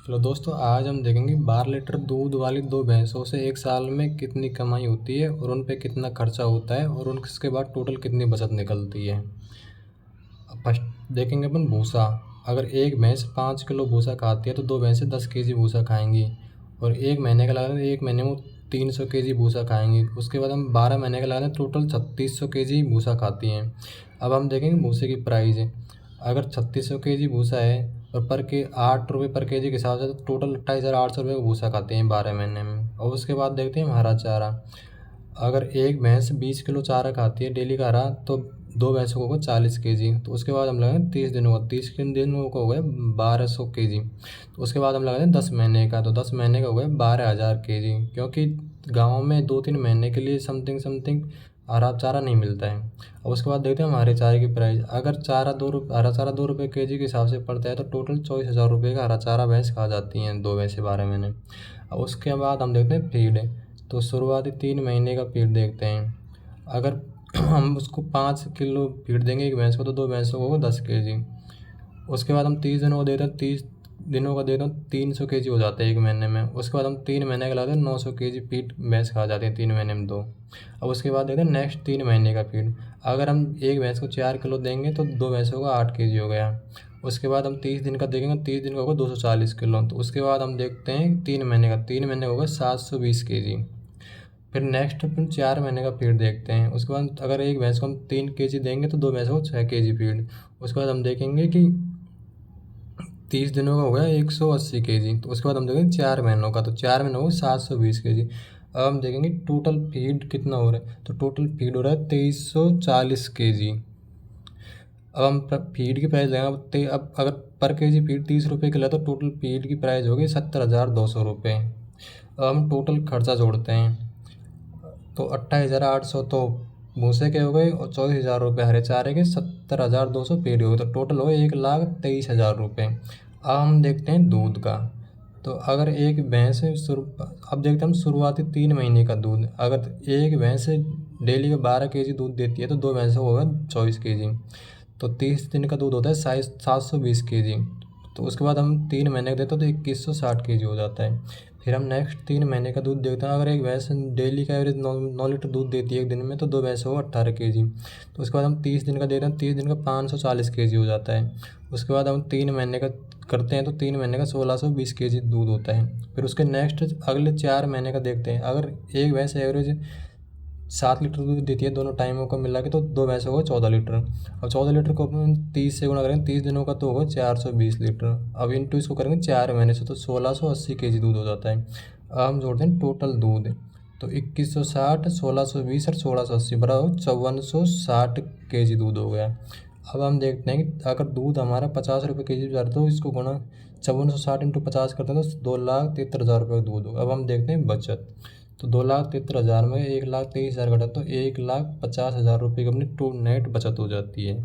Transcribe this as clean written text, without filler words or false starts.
Hello दोस्तों, आज हम देखेंगे 12 लीटर दूध वाली दो भैंसों से एक साल में कितनी कमाई होती है और उन पे कितना खर्चा होता है और उनके बाद टोटल कितनी बचत निकलती है। अब फर्स्ट देखेंगे अपन भूसा। अगर एक भैंस 5 किलो भूसा खाती है तो दो भैंसें 10 केजी भूसा खाएंगी और एक महीने का लगा एक महीने में 300 केजी भूसा खाएंगी। उसके बाद हम 12 महीने का लगा टोटल 3600 केजी भूसा खाती हैं। अब हम देखेंगे भूसे की प्राइस है। अगर 3600 केजी भूसा है और पर के 8 रुपये पर केजी के हिसाब से तो टोटल 28,800 रुपये का भूसा खाते हैं 12 महीने में। और उसके बाद देखते हैं हम हरा चारा। अगर एक भैंस 20 किलो चारा खाती है डेली का हरा तो दो भैंसों को होगा 40 केजी। तो उसके बाद हम लगाएंगे 30 दिनों का, 30 दिनों का हो गया 1200 केजी। तो उसके बाद हम लगाते हैं 10 महीने का, तो 10 महीने का हो गया 12,000 केजी। क्योंकि गाँव में 2-3 महीने के लिए समथिंग समथिंग हरा चारा नहीं मिलता है। और उसके बाद देखते हैं हम हरे चारे की प्राइस। अगर हरा चारा 2 रुपये केजी के हिसाब से पड़ता है तो टोटल 24,000 रुपये का हरा चारा भैंस खा जाती हैं दो भैंसें 12 महीने। और उसके बाद हम देखते हैं फीड। तो शुरुआती 3 महीने का फीड देखते हैं। अगर हम उसको 5 किलो फीड देंगे एक भैंस को तो दो भैंसों को 10 केजी। उसके बाद हम 30 दिनों को देते हैं, 30 दिनों का देते हैं 300 केजी हो जाता है एक महीने में। उसके बाद हम 3 महीने का लाते हैं 900 केजी फीड भैंस खा जाती है 3 महीने में दो। अब उसके बाद देते हैं नेक्स्ट 3 महीने का फीड। अगर हम एक भैंस को 4 किलो देंगे तो दो भैंसों का 8 केजी हो गया। उसके बाद हम 30 दिन का देखेंगे, 30 दिन का होगा 240 किलो। तो उसके बाद हम देखते हैं 3 महीने का होगा 720 केजी। फिर नेक्स्ट अपन 4 महीने का फीड देखते हैं। उसके बाद अगर एक भैंस को हम 3 केजी देंगे तो दो भैंसों को 6 केजी फीड। उसके बाद हम देखेंगे कि 30 दिनों का हो गया 180 केजी। तो उसके बाद हम देखेंगे 4 महीनों का, तो 4 महीनों को 720 केजी। अब हम देखेंगे टोटल फीड कितना हो रहा है, तो टोटल फीड हो रहा है 2340 केजी। अब हम फीड की प्राइस लगाएंगे। अब अगर पर केजी फीड 30 रुपये की तो टोटल फीड की प्राइस होगी 70,200 रुपये। अब हम टोटल खर्चा जोड़ते हैं तो 28,800 तो भूसे के हो गए और 24,000 रुपये हरे चारे के, 70,200 फीड हो गए, तो टोटल हो गए 1,23,000 रुपये। अब हम देखते हैं दूध का। तो अगर एक भैंस अब देखते हैं हम शुरुआती 3 महीने का दूध। अगर एक भैंस डेली का 12 केजी दूध देती है तो दो भैंसों को होगा 24 केजी। तो 30 दिन का दूध होता है 720 केजी। तो उसके बाद हम 3 महीने का देते हैं तो 2160 केजी हो जाता है। फिर हम नेक्स्ट 3 महीने का दूध देखते हैं। अगर एक भैंस डेली का एवरेज 9 लीटर दूध देती है एक दिन में तो दो भैंसों को 18 केजी। तो उसके बाद हम 30 दिन का देते हैं, 30 दिन का 540 केजी हो जाता है। उसके बाद हम 3 महीने का करते हैं तो 3 महीने का 1620 केजी दूध होता है। फिर उसके नेक्स्ट अगले 4 महीने का देखते हैं। अगर एक भैंस एवरेज 7 लीटर दूध देती है दोनों टाइमों को मिला के तो दो भैंसों को 14 लीटर। और 14 लीटर को अपन 30 से गुणा करेंगे, 30 दिनों का तो होगा 420 लीटर। अब इंटू इसको करेंगे 4 महीने से तो 1680 केजी दूध हो जाता है। अब हम जोड़ते हैं टोटल दूध। तो 2160, 1620 और 1680 बराबर 5460 केजी दूध हो गया। अब हम देखते हैं कि अगर दूध हमारा 50 रुपये केजी जा रहा है तो इसको गुणा 5460 × 50 करते हैं तो 2,73,000 रुपये का दूध होगा। अब हम देखते हैं बचत। तो 2,73,000 में 1,23,000 घटा तो 1,50,000 रुपये की अपनी टू नेट बचत हो जाती है।